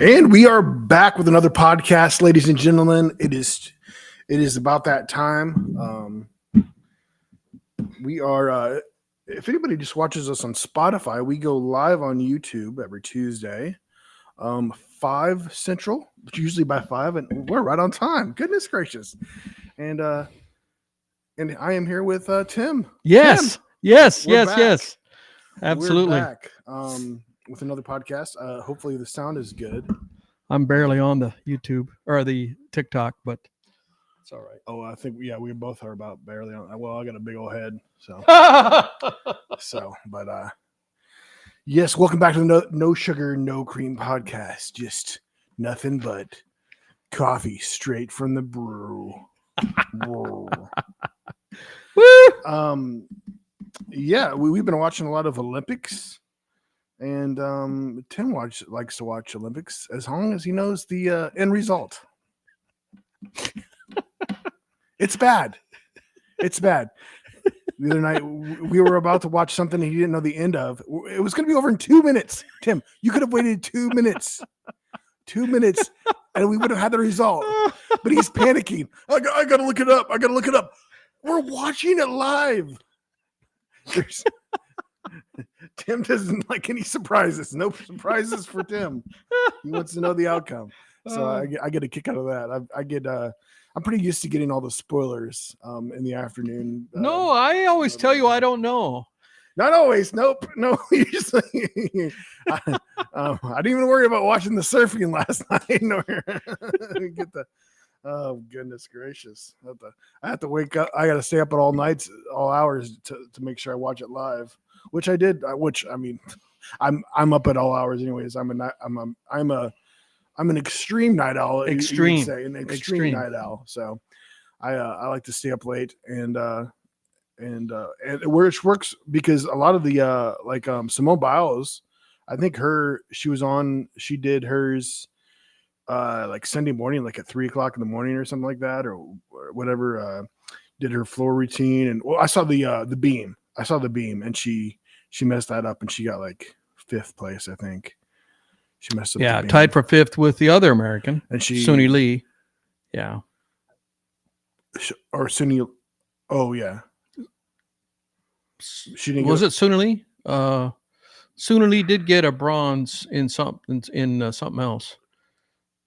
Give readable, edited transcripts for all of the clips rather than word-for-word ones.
And we are back with another podcast, ladies and gentlemen. It is about that time. We are, if anybody just watches us on Spotify, we go live on YouTube every Tuesday, 5 Central, usually by 5, and we're right on time. Goodness gracious. And I am here with Tim. Yes, Tim, yes. Absolutely. We're back with another podcast. Hopefully the sound is good. I'm barely on the YouTube or the TikTok, but it's all right. Oh, I think, we both are about barely on. Well, I got a big old head, so. Yes, welcome back to the No Sugar, No Cream podcast. Just nothing but coffee straight from the brew. Woo! We've been watching a lot of Olympics, and Tim likes to watch Olympics as long as he knows the end result. It's bad. The other night, we were about to watch something he didn't know the end of. It was going to be over in 2 minutes. Tim, you could have waited 2 minutes. 2 minutes, and we would have had the result. But he's panicking. I got to look it up. We're watching it live. Tim doesn't like any surprises. No surprises for Tim. He wants to know the outcome. So I get a kick out of that. I'm pretty used to getting all the spoilers in the afternoon. No, I always tell you I don't know. Not always. Nope. No. Usually, I didn't even worry about watching the surfing last night. Oh goodness gracious! I have to wake up. I got to stay up at all nights, all hours to make sure I watch it live, which I did. I'm up at all hours anyways. I'm an extreme night owl. Extreme night owl. So I like to stay up late and it works because a lot of the Simone Biles, I think she did hers like Sunday morning, like at 3:00 in the morning or something like that, or whatever, did her floor routine. And I saw the beam. And she messed that up and she got like 5th place, I think. She messed up. Yeah, tied for 5th with the other American, and Suni Lee. Yeah. Or Suni. Oh yeah. She didn't. Was it Suni Lee? Suni Lee did get a bronze in something else.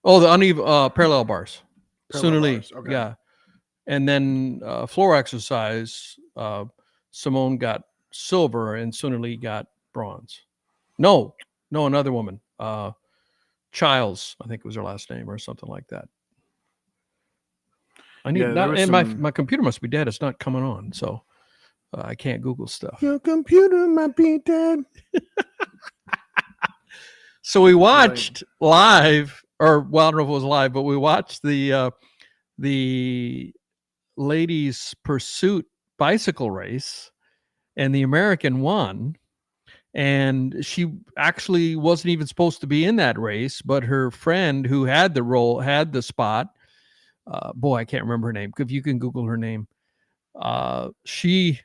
Oh, the uneven parallel bars. Suni Lee. Okay. Yeah. And then floor exercise. Simone got silver and Suni Lee got bronze. No, another woman. Childs, I think was her last name or something like that. My computer must be dead. It's not coming on, so I can't Google stuff. Your computer might be dead. So we watched live, or well, I don't know if it was live, but we watched the ladies' pursuit bicycle race, and the American won. And she actually wasn't even supposed to be in that race, but her friend who had the spot. I can't remember her name. If you can Google her name, she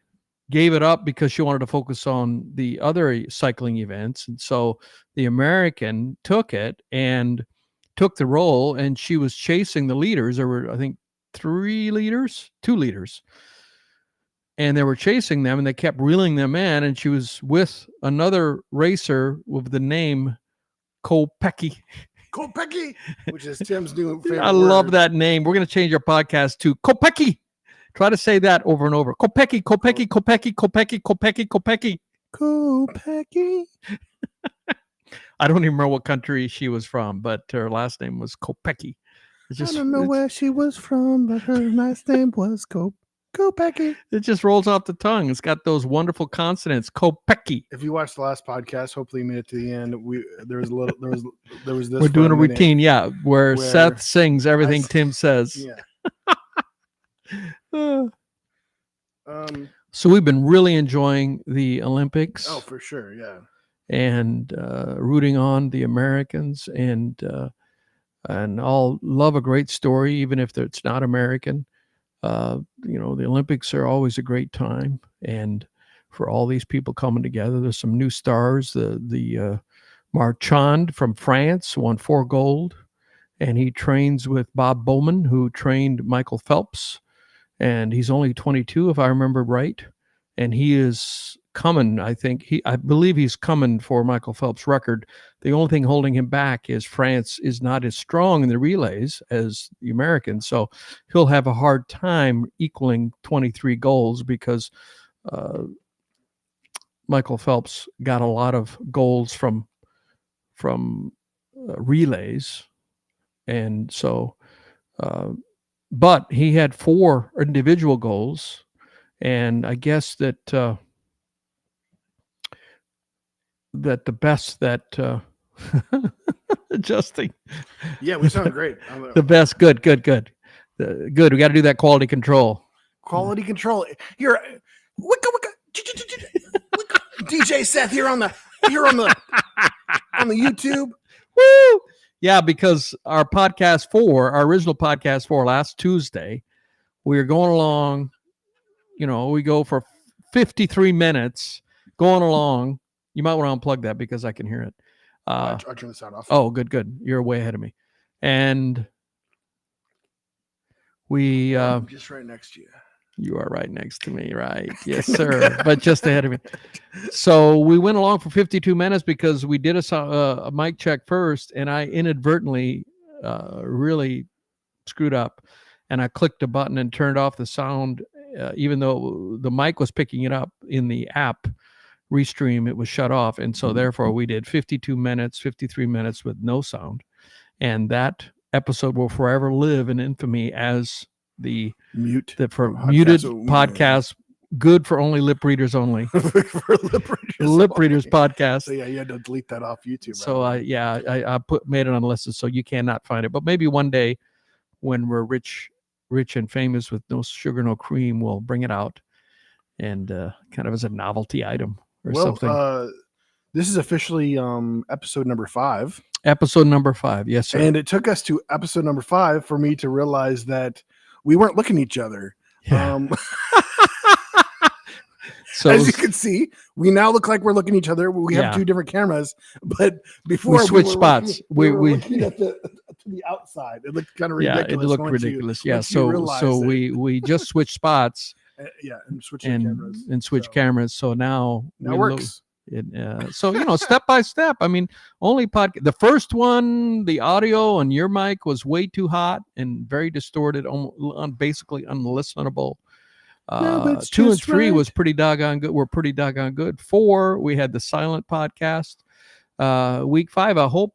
gave it up because she wanted to focus on the other cycling events. And so the American took it and took the role, and she was chasing the leaders. There were, I think, 2 leaders. And they were chasing them, and they kept reeling them in. And she was with another racer with the name Kopecky. Kopecky, which is Tim's new favorite I love that name. We're going to change our podcast to Kopecky. Try to say that over and over. Kopecky. I don't even remember what country she was from, but her last name was Kopecky. I don't know where she was from, but her last name was Kopecky. It just rolls off the tongue. It's got those wonderful consonants. Kopecky. If you watched the last podcast, hopefully you made it to the end. There was this. We're doing a routine, where Seth sings everything Tim says. Yeah. So we've been really enjoying the Olympics. Oh, for sure, yeah. And rooting on the Americans, and all love a great story, even if it's not American. The Olympics are always a great time, and for all these people coming together, there's some new stars. The Marchand from France won 4 gold, and he trains with Bob Bowman, who trained Michael Phelps, and he's only 22, if I remember right, and he is coming. I believe he's coming for Michael Phelps' record. The only thing holding him back is France is not as strong in the relays as the Americans, so he'll have a hard time equaling 23 goals because Michael Phelps got a lot of goals from relays, and so but he had 4 individual goals, and I guess that that the best that adjusting. Yeah, we sound great. The best. Good. Good. We got to do that quality control. Quality control. Here, DJ Seth here on the YouTube. Woo! Yeah, because our original podcast 4 last Tuesday, we were going along. We go for 53 minutes going along. You might want to unplug that because I can hear it. I'll turn the sound off. Oh, good. You're way ahead of me. And we... I'm just right next to you. You are right next to me, right? Yes, sir. But just ahead of me. So we went along for 52 minutes because we did a mic check first, and I inadvertently really screwed up. And I clicked a button and turned off the sound, even though the mic was picking it up in the app. Restream, it was shut off, and so therefore we did 53 minutes with no sound, and that episode will forever live in infamy as the muted podcast, good for only lip readers only. For lip readers podcast. So yeah, you had to delete that off YouTube. So I made it unlisted, so you cannot find it. But maybe one day, when we're rich and famous with no sugar, no cream, we'll bring it out, and kind of as a novelty item. Or something. This is officially episode number 5. Episode number 5, yes, sir. And it took us to episode number 5 for me to realize that we weren't looking at each other. Yeah. So as you can see, we now look like we're looking at each other. We have 2 different cameras, but before we switched spots. We were looking at to the outside. It looked kind of ridiculous. Yeah, it looked ridiculous. So we just switched spots. And switch cameras. So now it works. So step by step. I mean, only the first one, the audio on your mic was way too hot and very distorted, basically unlistenable. 2 and 3 was pretty doggone good. We're pretty doggone good. 4, we had the silent podcast. Week 5, I hope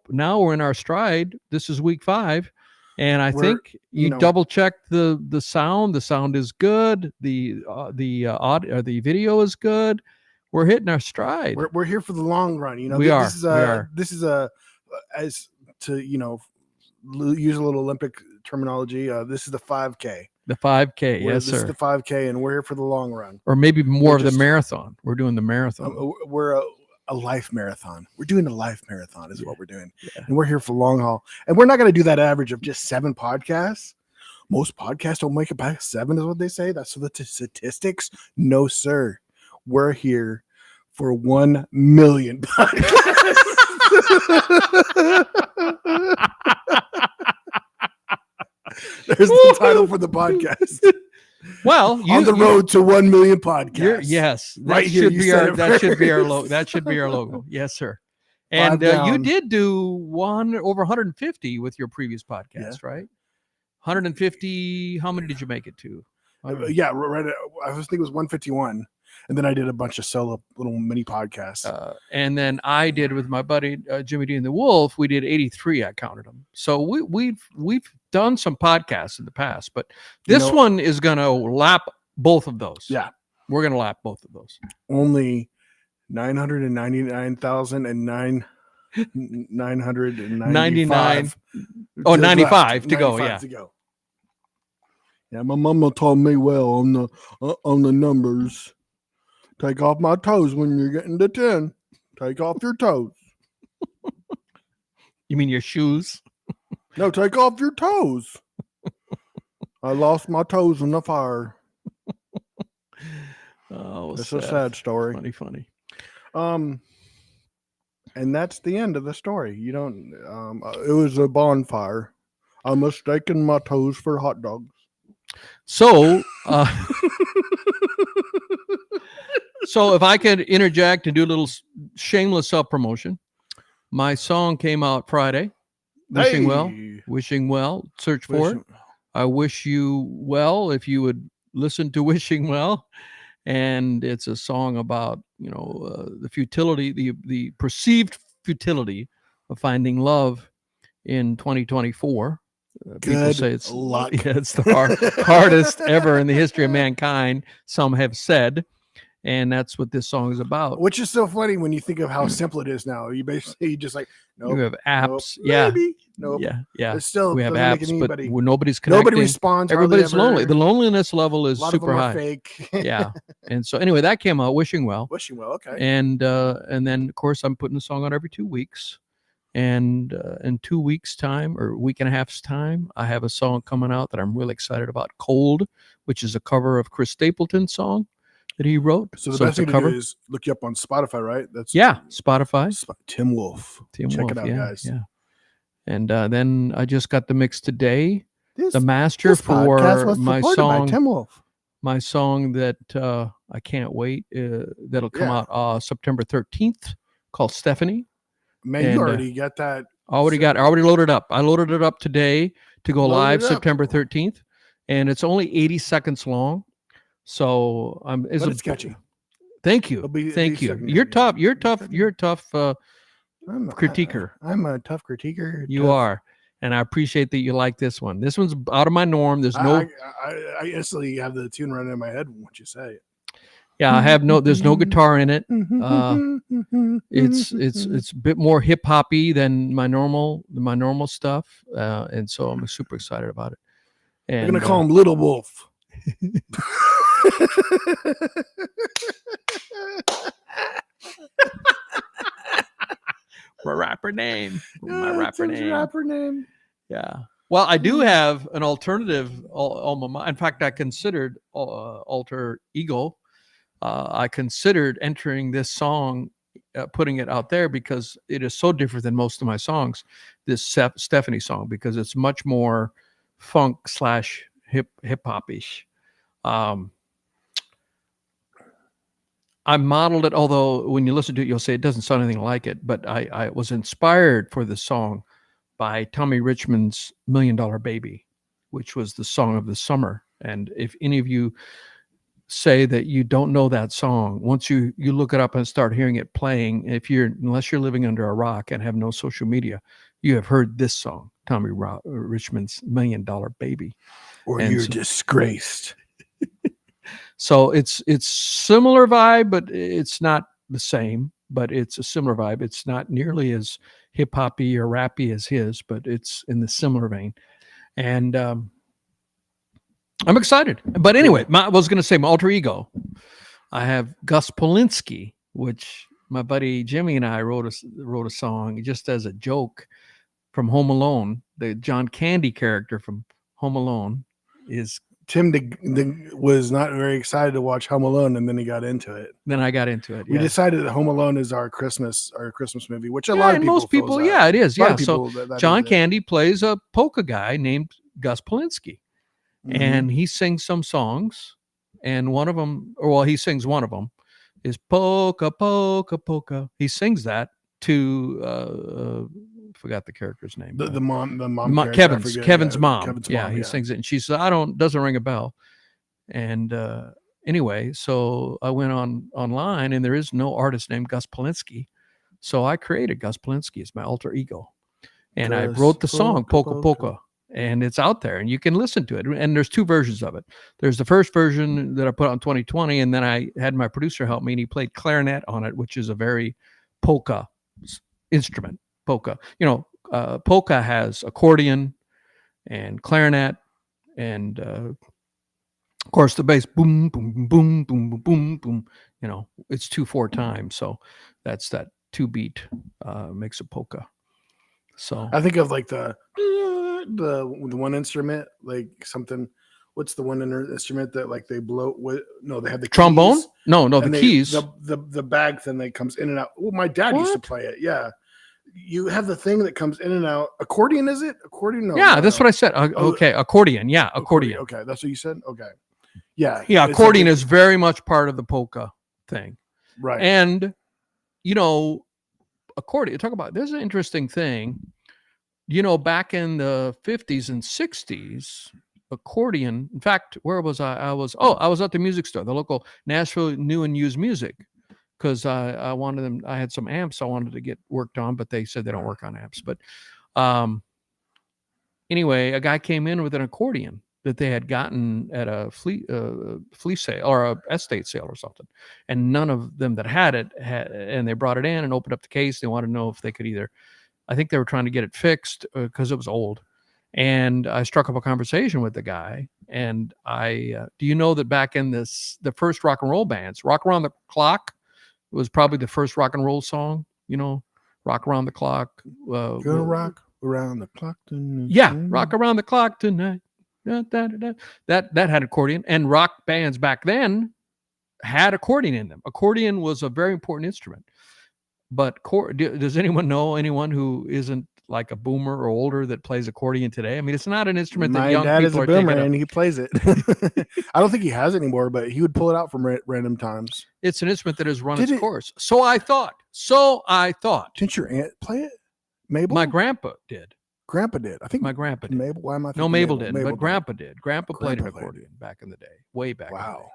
now we're in our stride. This is week 5. And I think you double checked the sound. The sound is good. The audio, the video is good. We're hitting our stride. We're here for the long run. We are. This is as to use a little Olympic terminology. This is the 5K. The 5K, yes, sir. This is the 5K, and we're here for the long run. Or maybe more of the marathon. We're doing the marathon. We're a life marathon. We're doing a life marathon is what we're doing. Yeah. And we're here for long haul. And we're not going to do that average of just 7 podcasts. Most podcasts don't make it back 7 is what they say. That's the statistics. No, sir. We're here for 1 million podcasts. There's the title for the podcast. Well, on the road to 1 million podcasts. Yes, that should be our logo. That should be our logo. Yes, sir. And you did do over 150 with your previous podcast, right? 150. How many did you make it to? Right. I was thinking it was 151, and then I did a bunch of solo little mini podcasts. And then I did with my buddy Jimmy D and the Wolf. We did 83. I counted them. So we've done some podcasts in the past, but this one is going to lap both of those. Yeah, we're going to lap both of those. Only 999,009. 999. Oh, 95 to go. Yeah. Yeah, my mama told me on the numbers. Take off my toes when you're getting to 10. Take off your toes. You mean your shoes? No, take off your toes. I lost my toes in the fire. Oh, it's a sad story. Funny. And that's the end of the story. You don't. It was a bonfire. I'm mistaking my toes for hot dogs. So, so if I could interject and do a little shameless self promotion, my song came out Friday. Wishing well, Hey! wishing well. Search for it. Wishing- I wish you well. If you would listen to Wishing Well, and it's a song about the futility, the perceived futility of finding love in 2024. People Good say it's luck. yeah, it's the hardest ever in the history of mankind. Some have said, and that's what this song is about. Which is so funny when you think of how simple it is now. You basically just like, nope, You have apps, nope, yeah, maybe, nope. yeah. It still We have doesn't make apps, but anybody. nobody's connecting. Nobody responds. hardly Everybody's lonely. ever. The loneliness level is A lot super of them are high. fake. Yeah, and so anyway, that came out. Wishing well, Wishing well. Okay. and then of course I'm putting the song out every 2 weeks, and in 2 weeks' time or a week and a half's time, I have a song coming out that I'm really excited about. Cold, which is a cover of Chris Stapleton's song that he wrote. So the best it's a thing to cover. do is look you up on Spotify, right? That's Spotify. Tim Wolf. Tim Check Wolf, it out, yeah, guys. yeah. And then I just got the mix today. This, The master this podcast for was my supported by song, Tim Wolf. my song that I can't wait. That'll come Yeah. out September 13th, called Stephanie. Man, And, you already got that. I already loaded up. I loaded it up today to go Load live it up. September 13th, and it's only 80 seconds long. So But it's catchy. Thank you. It'll be Thank you. second, You're yeah. tough. You're tough. You're a tough I'm critiquer. I'm a tough critiquer. You tough- are. And I appreciate that you like this one. This one's out of my norm. There's no I instantly have the tune running in my head once you say it. yeah, there's no guitar in it. It's a bit more hip hoppy than my normal stuff. And so I'm super excited about it. And I'm gonna call him Little Wolf. my rapper name. My Yeah, rapper it's his name. Rapper name. Yeah. Well, I do have an alternative alma mater. In fact, I considered alter ego. I considered entering this song, putting it out there because it is so different than most of my songs. This Stephanie song, because it's much more funk / hip hop-ish. I modeled it, although when you listen to it, you'll say it doesn't sound anything like it. But I was inspired for the song by Tommy Richmond's $1 Million Baby, which was the song of the summer. And if any of you say that you don't know that song, once you look it up and start hearing it playing, unless you're living under a rock and have no social media, you have heard this song, Tommy Richmond's $1 Million Baby. Or And you're so- disgraced. So it's similar vibe, but it's not the same. But it's a similar vibe. It's not nearly as hip hoppy or rappy as his, but it's in the similar vein. And I'm excited. But anyway, I was going to say my alter ego. I have Gus Polinski, which my buddy Jimmy and I wrote a song just as a joke from Home Alone. The John Candy character from Home Alone is. Tim was not very excited to watch Home Alone, and then he got into it. Then I got into it. We yeah. decided that Home Alone is our Christmas movie, which a lot of people. Most people, feels yeah, it is. a lot Yeah. of So people that John is it. Candy plays a polka guy named Gus Polinski, Mhm. and he sings some songs, and one of them, he sings one of them, is polka, polka, polka. He sings that to forgot the character's name. the mom character, I forget, Kevin's yeah, mom. Kevin's Yeah, mom, he sings it, and she says, doesn't ring a bell. And anyway, so I went online, and there is no artist named Gus Polinski, so I created Gus Polinski as my alter ego, and I Gus wrote the song Polka Polka Polka. Polka, and it's out there, and you can listen to it. And there's 2 versions of it. There's the first version that I put out in 2020, and then I had my producer help me, and he played clarinet on it, which is a very polka instrument. Polka, polka has accordion and clarinet, and of course the bass, boom, boom, boom, boom, boom, boom, boom. It's 2/4 times, so that's that 2-beat makes a polka. So I think of like the one instrument, like something what's the one instrument that like they blow with? No, they have the Trombone? keys, No, and the keys. the bag thing that comes in and out. Well, my dad used to play it. Yeah, you have the thing that comes in and out. Accordion, is it? Accordion? No, Yeah, no, that's no. what I said. Okay, accordion. Yeah, accordion. Okay, that's what you said. Okay, yeah, Yeah, it's accordion like is very much part of the polka thing. right. And you know, accordion. Talk about. There's an interesting thing. You know, back in the 50s and 60s, accordion. In fact, where was I? I was at the music store, the local Nashville New and Used Music, because I wanted them. I had some amps I wanted to get worked on, but they said they don't work on amps. But anyway, a guy came in with an accordion that they had gotten at a flea sale or a estate sale or something, and none of them that had it had. And they brought it in and opened up the case. They wanted to know if they could either. I think they were trying to get it fixed because it was old. And I struck up a conversation with the guy. And do you know that back in the first rock and roll bands, Rock Around the Clock was probably the first rock and roll song, you know, Rock Around the Clock. Gonna rock around the clock tonight. Yeah, Rock Around the Clock tonight. That had accordion. And rock bands back then had accordion in them. Accordion was a very important instrument. But does anyone know anyone who isn't like a boomer or older that plays accordion today? I mean, it's not an instrument that young dad people is a are boomer taking up. and he plays it. I don't think he has anymore, but he would pull it out from random times. It's an instrument that has run its course. So I thought. Didn't your aunt play it? Mabel? My grandpa did. Grandpa did. I think my grandpa did. Mabel. Why am I thinking No, Mabel didn't, but Grandpa did. Grandpa played an accordion back in the day, way back. Wow.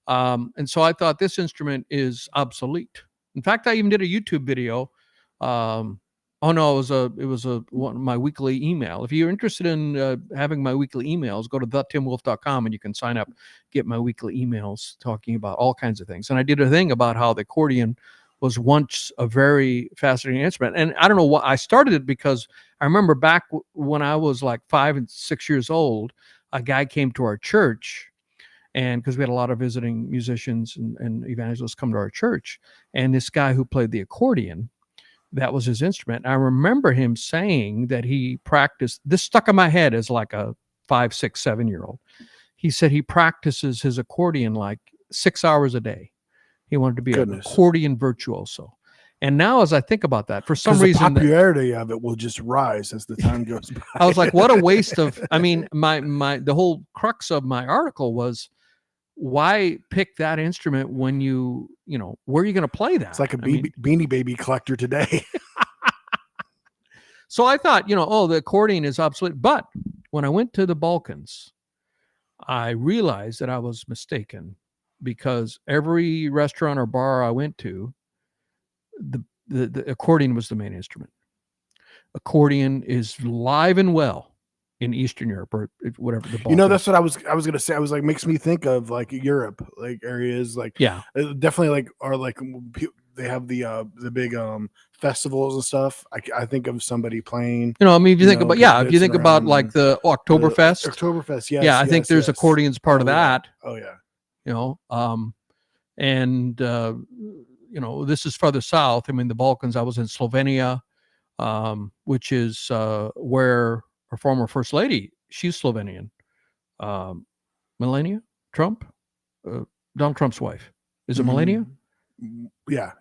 In the day. And so I thought this instrument is obsolete. In fact, I even did a YouTube video. It was my weekly email. If you're interested in having my weekly emails, go to thetimwolf.com and you can sign up, get my weekly emails talking about all kinds of things. And I did a thing about how the accordion was once a very fascinating instrument. And I don't know why I started it, because I remember back when I was like 5 and 6 years old, a guy came to our church, and because we had a lot of visiting musicians and evangelists come to our church, and this guy who played the accordion, that was his instrument. I remember him saying that he practiced. This stuck in my head as like a 5, 6, 7-year-old. He said he practices his accordion like 6 hours a day. He wanted to be an accordion virtuoso. And now, as I think about that, for some reason, the popularity of it will just rise as the time goes by. I was like, what a waste of. I mean, the whole crux of my article was, why pick that instrument when you know, where are you going to play that? It's like a Beanie Baby collector today. So I thought, the accordion is obsolete. But when I went to the Balkans, I realized that I was mistaken, because every restaurant or bar I went to, the accordion was the main instrument. Accordion is live and well in Eastern Europe or whatever. The Balkans. That's what I was going to say. I was like, makes me think of like Europe, like areas, like definitely like are like they have the big festivals and stuff. I think of somebody playing. If you think about if you think about like the Oktoberfest. Yes. Yeah, I think there's accordions part of that. Oh yeah. This is further south. I mean, the Balkans. I was in Slovenia, which is where our former first lady, she's Slovenian. Melania Trump, Donald Trump's wife. Is it Melania? Yeah.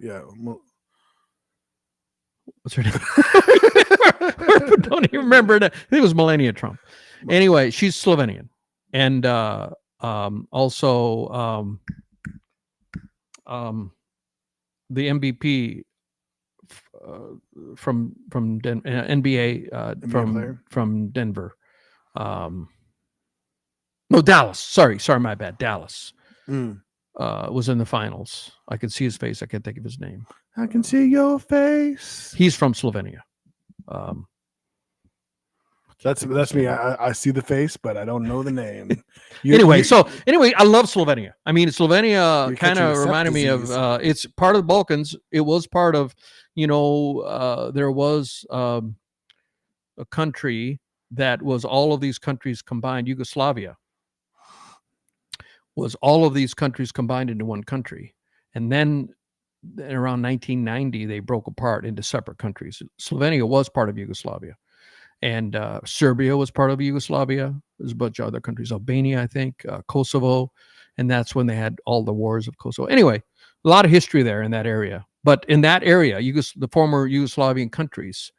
What's her name? Don't even remember it. I think it was Melania Trump. Anyway, she's Slovenian, and also the MVP from NBA from Denver. No, Dallas. Sorry, my bad. Dallas was in the finals. I could see his face. I can't think of his name. I can see your face. He's from Slovenia. That's me. I see the face, but I don't know the name. Anyway, I love Slovenia. I mean, Slovenia kind of reminded me of. It's part of the Balkans. It was part of. There was a country that was all of these countries combined. Yugoslavia was all of these countries combined into one country, and then around 1990 they broke apart into separate countries. Slovenia was part of Yugoslavia. And Serbia was part of Yugoslavia. There's a bunch of other countries, Albania, I think, Kosovo, and that's when they had all the wars of Kosovo. Anyway, a lot of history there in that area. But in that area, the former Yugoslavian countries,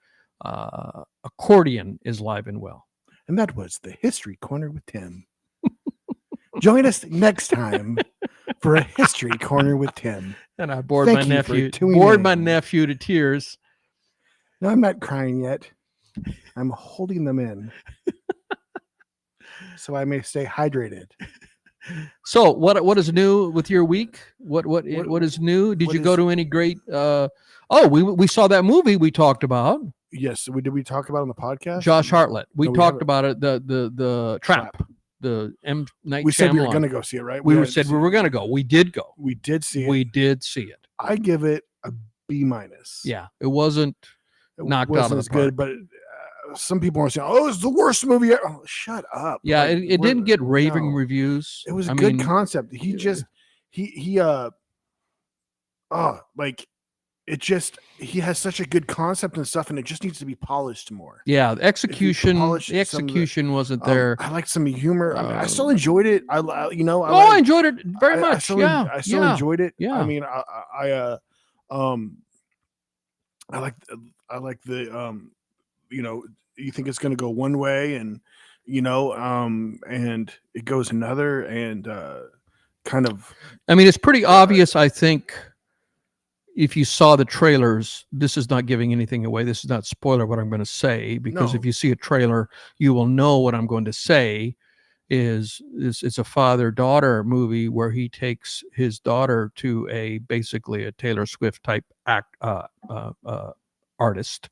accordion is alive and well. And that was the History Corner with Tim. Join us next time for a History Corner with Tim. And I bored Thank my you nephew. for tuning Bored in. my nephew to tears. No, I'm not crying yet. I'm holding them in so I may stay hydrated. So what is new with your week? What is new? Did you go to any great? We saw that movie we talked about. Yes, did we talk about it on the podcast? Josh Hartnett. We No, we talked haven't. about it. The Trap. The M Night Shyamalan. We said we were going to go see it, right? We said we were going to go. We did go. We did see it. We did see it. I give it a B-. Yeah, it wasn't knocked out of the as park. good, but some people are saying, "Oh, it's the worst movie ever." Oh, shut up! Yeah, Like, it didn't get raving no. reviews. It was a good concept. He just he has such a good concept and stuff, and it just needs to be polished more. Yeah, the execution wasn't there. I liked some humor. I still enjoyed it. I enjoyed it very much. I still enjoyed it. Yeah. I mean, I like the you think it's going to go one way, and and it goes another, and kind of. I mean, it's pretty obvious. I think if you saw the trailers, this is not giving anything away. This is not spoiler what I'm going to say, because if you see a trailer, you will know what I'm going to say. It's a father-daughter movie where he takes his daughter to basically a Taylor Swift type artist,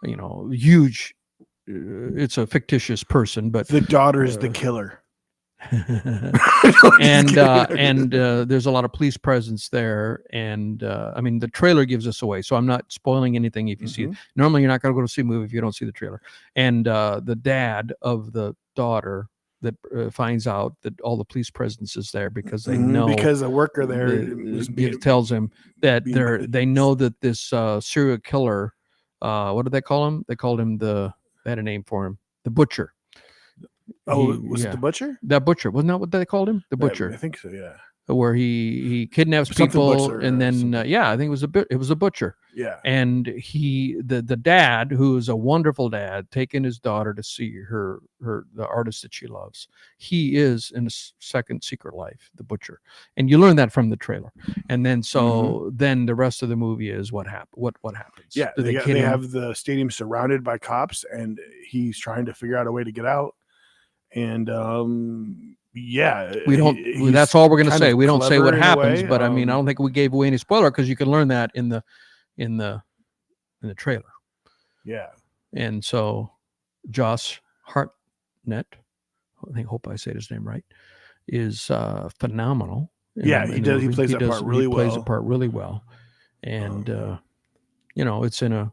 huge. It's a fictitious person, but the daughter is the killer. and there's a lot of police presence there, and I mean, the trailer gives us away, so I'm not spoiling anything if you see it. Normally you're not going to go to see a movie if you don't see the trailer. And the dad of the daughter that finds out that all the police presence is there because they know, because a worker there tells him that they know that this serial killer, what did they call him? They called him they had a name for him, the Butcher. Was it the Butcher? That Butcher, wasn't that what they called him? The Butcher. I think so. Yeah. Where he kidnaps people, and then I think it was a Butcher. Yeah. And the dad, who is a wonderful dad, taking his daughter to see the artist that she loves. He is in a second secret life, the Butcher, and you learn that from the trailer. And then then the rest of the movie is what happens. Yeah, they have the stadium surrounded by cops, and he's trying to figure out a way to get out. And we don't. That's all we're going to say. We don't say what happens, but I mean, I don't think we gave away any spoiler because you can learn that in the trailer. Yeah. And so, Josh Hartnett, hope I said his name right, is phenomenal. He does. He plays that part really well. He plays the part really well, and it's in a.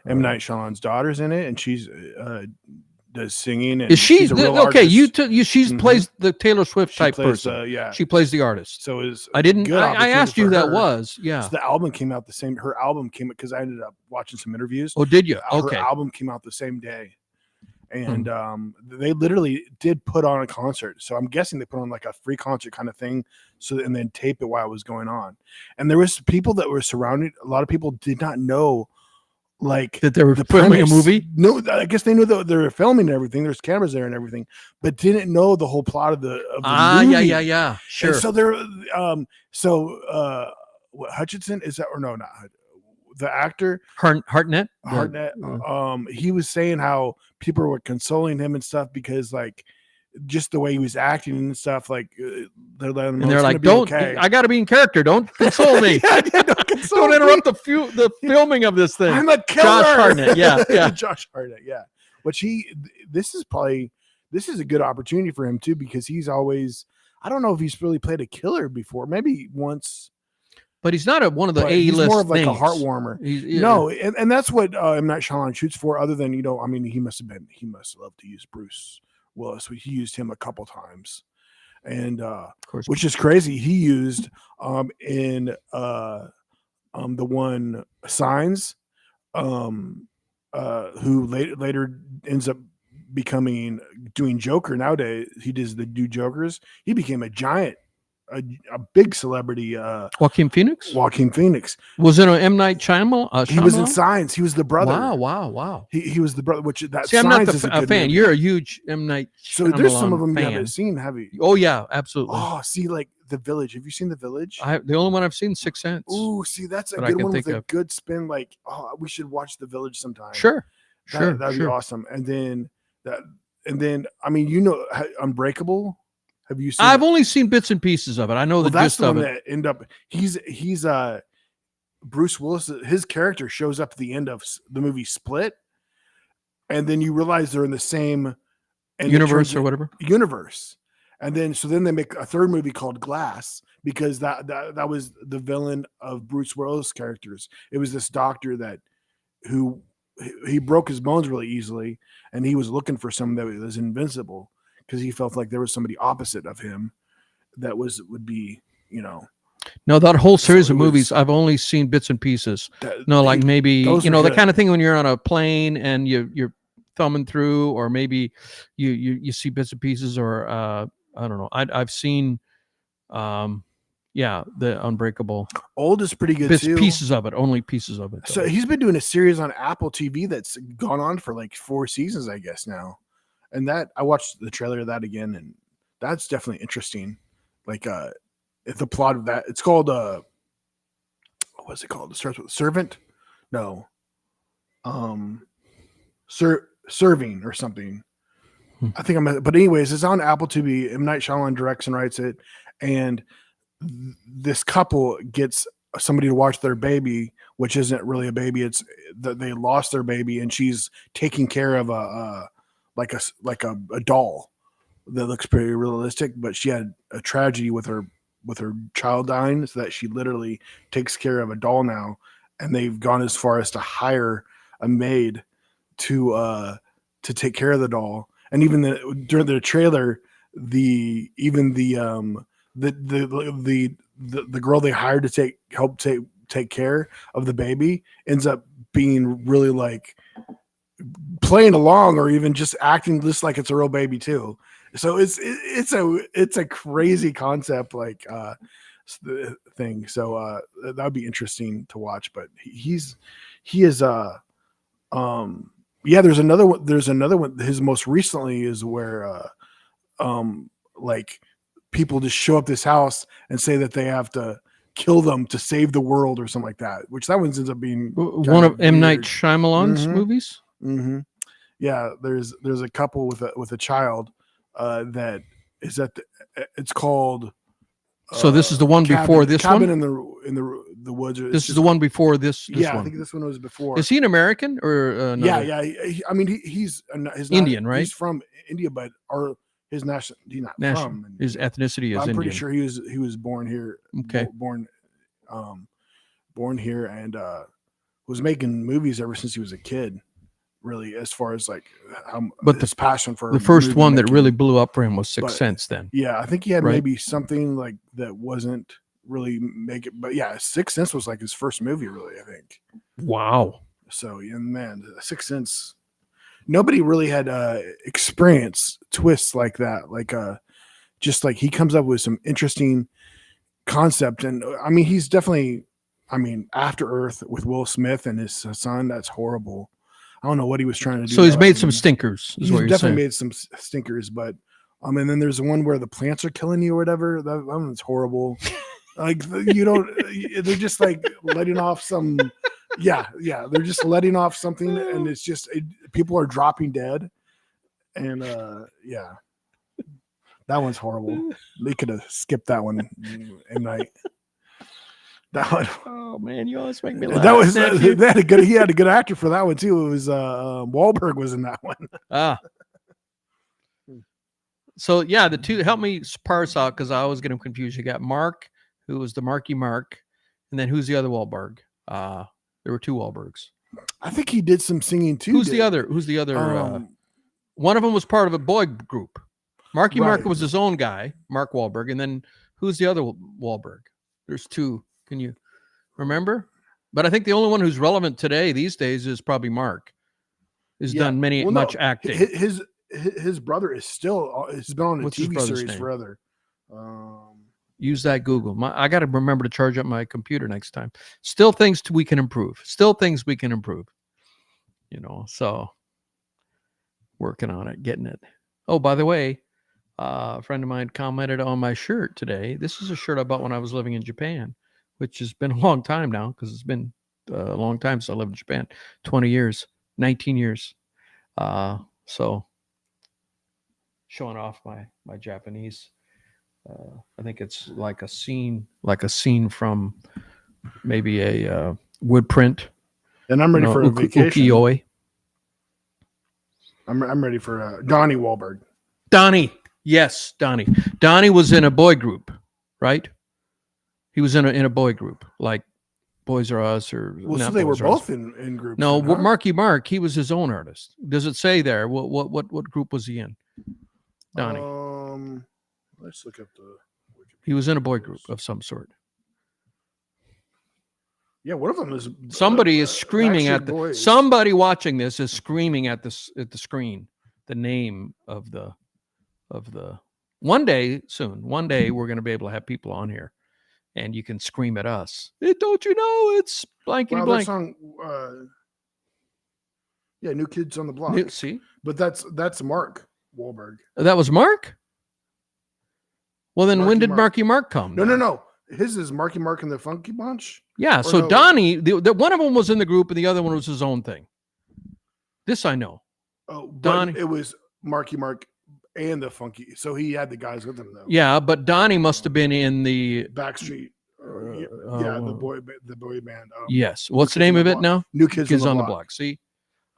M Night Shyamalan's daughter's in it, and she's does singing. And is she's a real okay? artist. She plays the Taylor Swift type person. She plays the artist. So is I asked you that was So the album came out the same. Her album came because I ended up watching some interviews. Oh, did you? Okay. Her album came out the same day, and they literally did put on a concert. So I'm guessing they put on like a free concert kind of thing. So and then tape it while it was going on, and there was people that were surrounded. A lot of people did not know. Like that they were filming a movie. No, I guess they knew that they were filming and everything. There's cameras there and everything, but didn't know the whole plot of the movie. Yeah, sure. And so there, what Hutchinson is that or no, not the actor Hartnett. He was saying how people were consoling him and stuff because like just the way he was acting and stuff, like they're like, "Don't! Okay. I got to be in character. Don't console me. Don't interrupt the filming of this thing." I'm a killer. Josh Hartnett, yeah. Josh Hartnett, yeah. Which this is a good opportunity for him too because he's always. I don't know if he's really played a killer before. Maybe once. But he's not one of the A-list. He's more of like things. A heart warmer. No, and that's what M Night Shyamalan shoots for. Other than I mean, he must have loved to use Bruce Willis. He used him a couple times, and which is crazy. He used in the one Signs. who later ends up doing Joker nowadays. He does the new Jokers. He became a giant, a big celebrity. Joaquin Phoenix was in M Night Shyamalan. He was in Signs. He was the brother. Wow. He was the brother. Which that See, I'm not Signs a fan. movie. You're a huge M Night Shyamalan So there's some of them fan. you haven't seen, have you? Oh yeah, absolutely. Oh, see, like The Village. Have you seen The Village? The only one I've seen, Sixth Sense. Ooh, see, that's a that I good can one with think a of. good spin. Like, oh, we should watch The Village sometime. Sure. That'd be awesome. And then I mean, you know, Unbreakable. Have you seen? I've only seen bits and pieces of it. I know the that's gist the of one it. that end up. He's Bruce Willis. His character shows up at the end of the movie Split, and then you realize they're in the same universe or whatever universe. And then they make a third movie called Glass because that was the villain of Bruce Willis' characters. It was this doctor who he broke his bones really easily, and he was looking for someone that was invincible because he felt like there was somebody opposite of him that would be, you know. No, that whole series of movies, I've only seen bits and pieces. Like maybe, you know, the kind of thing when you're on a plane and you're thumbing through, or maybe you see bits and pieces, or I don't know. I've seen, the Unbreakable. Old is pretty good too. Pieces of it, only pieces of it. Though. So he's been doing a series on Apple TV that's gone on for like 4 seasons, I guess now. And that I watched the trailer of that again, and that's definitely interesting. Like, if the plot of that, it's called what's it called? It starts with Servant. No, Serving or something. I think but anyways, it's on Apple TV. M Night Shyamalan directs and writes it, and this couple gets somebody to watch their baby, which isn't really a baby. It's that they lost their baby, and she's taking care of a doll that looks pretty realistic, but she had a tragedy with her child dying, so that she literally takes care of a doll now, and they've gone as far as to hire a maid to take care of the doll. And even during the trailer, the girl they hired to help take care of the baby ends up being really like playing along, or even just acting just like it's a real baby too. So it's a crazy concept, like thing. So that would be interesting to watch. But he is there's another one. His most recently is where like people just show up this house and say that they have to kill them to save the world or something like that, which that one ends up being one of M Night Shyamalan's movies. Mm-hmm. Yeah, there's a couple with a child that is it's called. So this is the one before this cabin one in the woods. This is the one before this. Yeah, one. I think this one was before. Is he an American or yeah? I mean, he's Indian, right? He's from India, but his national he's not from. His ethnicity is I'm Indian. pretty sure he was born here. Okay, born here, and was making movies ever since he was a kid. Really, as far as like his passion for the first one that really blew up for him was Sixth Sense. Then, yeah, I think he had maybe something like that wasn't really make it, but yeah, Sixth Sense was like his first movie, really. I think. Wow. So, yeah, man, Sixth Sense. Nobody really had experienced twists like that. Like, just like he comes up with some interesting concept, and I mean, he's definitely. I mean, After Earth with Will Smith and his son. That's horrible. I don't know what he was trying to do. So he's made some stinkers. He's definitely made some stinkers, but and then there's the one where the plants are killing you or whatever. That one's horrible. Like they're just like letting off some. Yeah, they're just letting off something, and it's just people are dropping dead, and that one's horrible. They could have skipped that one. M Night. That one. Oh man, you always make me laugh. That was he had a good actor for that one too. It was Wahlberg was in that one. So yeah, the two help me parse out because I always get them confused. You got Mark, who was the Marky Mark, and then who's the other Wahlberg? There were two Wahlbergs. I think he did some singing too. Who's the other? One of them was part of a boy group. Marky Mark was his own guy, Mark Wahlberg, and then who's the other Wahlberg? There's two. Can you remember? But I think the only one who's relevant these days is probably Mark. has Yeah. done Well, no, much acting. His brother is still has been on a What's his TV brother's series name? forever. Use that Google. I got to remember to charge up my computer next time. Still things we can improve. Still things we can improve. So working on it, getting it. Oh, by the way, a friend of mine commented on my shirt today. This is a shirt I bought when I was living in Japan, which has been a long time now because it's been a long time since I lived in Japan. 20 years, 19 years. So showing off my Japanese. I think it's like a scene from maybe a wood print. And I'm ready for a vacation. Ukiyo-e. I'm ready for Donnie Wahlberg. Donnie. Yes, Donnie. Donnie was in a boy group, right? He was in a boy group, like Boys R Us or. Well, so they were both in groups. No, then, huh? Marky Mark. He was his own artist. Does it say there? What group was he in? Donnie. Let's look up the. He was in a boy group of some sort. Yeah, one of them is. Somebody is screaming at the. Boys. Somebody watching this is screaming at the screen. The name of the. One day soon. One day we're going to be able to have people on here, and you can scream at us. Don't you know it's blankety blank? Song, yeah, New Kids on the Block. See, but that's Mark Wahlberg. That was Mark. Well, then when did Mark. Marky Mark come? No. His is Marky Mark and the Funky Bunch. Yeah, so no. Donnie, the one of them was in the group, and the other one was his own thing. This I know. Oh, Donnie. It was Marky Mark and the Funky. So he had the guys with him though. Yeah, but Donnie must have been in the Backstreet. The boy band. Yes. What's the name of it now? New Kids on the Block. See,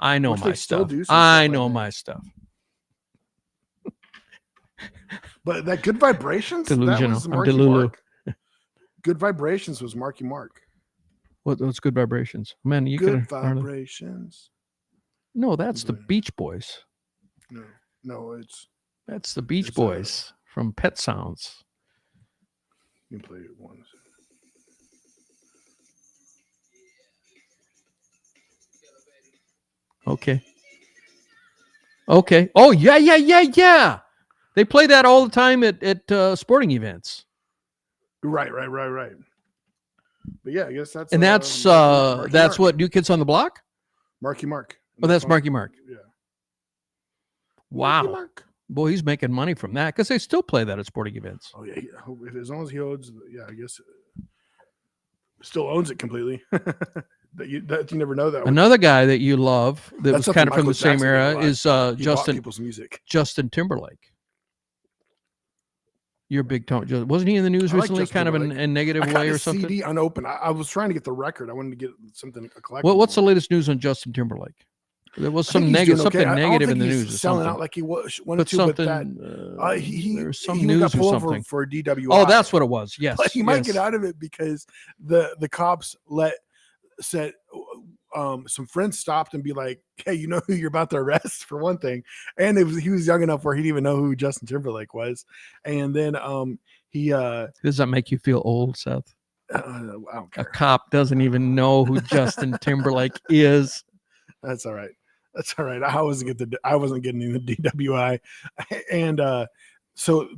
I know my stuff. My stuff. But that Good Vibrations, delusional. That was Marky Mark. Good Vibrations was Marky Mark. What's Good Vibrations? Man, you Good Vibrations. No, that's the Beach Boys. No, that's the Beach Boys from Pet Sounds. You can play it once. Okay. Oh yeah. They play that all the time at sporting events. Right. But yeah, I guess that's that's what New Kids on the Block. Marky Mark. Oh, that's Marky Mark. Yeah. Wow. Mark. Boy, he's making money from that because they still play that at sporting events. Oh yeah, as long as he owns, I guess still owns it completely. that you never know that. Another guy that you love that was kind of from the same era is Justin Timberlake. You're a big Tom. Wasn't he in the news recently, kind of in a negative way or something? CD unopened. I was trying to get the record. I wanted to get something. What's the latest news on Justin Timberlake? There was some negative in the news. Selling out like he wanted to, but there's some news or something for DWI. Oh, that's what it was. Yes, but he might get out of it because the cops said some friends stopped and be like, "Hey, you know who you're about to arrest?" For one thing, and he was young enough where he didn't even know who Justin Timberlake was, and then he. Does that make you feel old, Seth? I don't care. A cop doesn't even know who Justin Timberlake is. That's all right. I wasn't getting the DWI, and so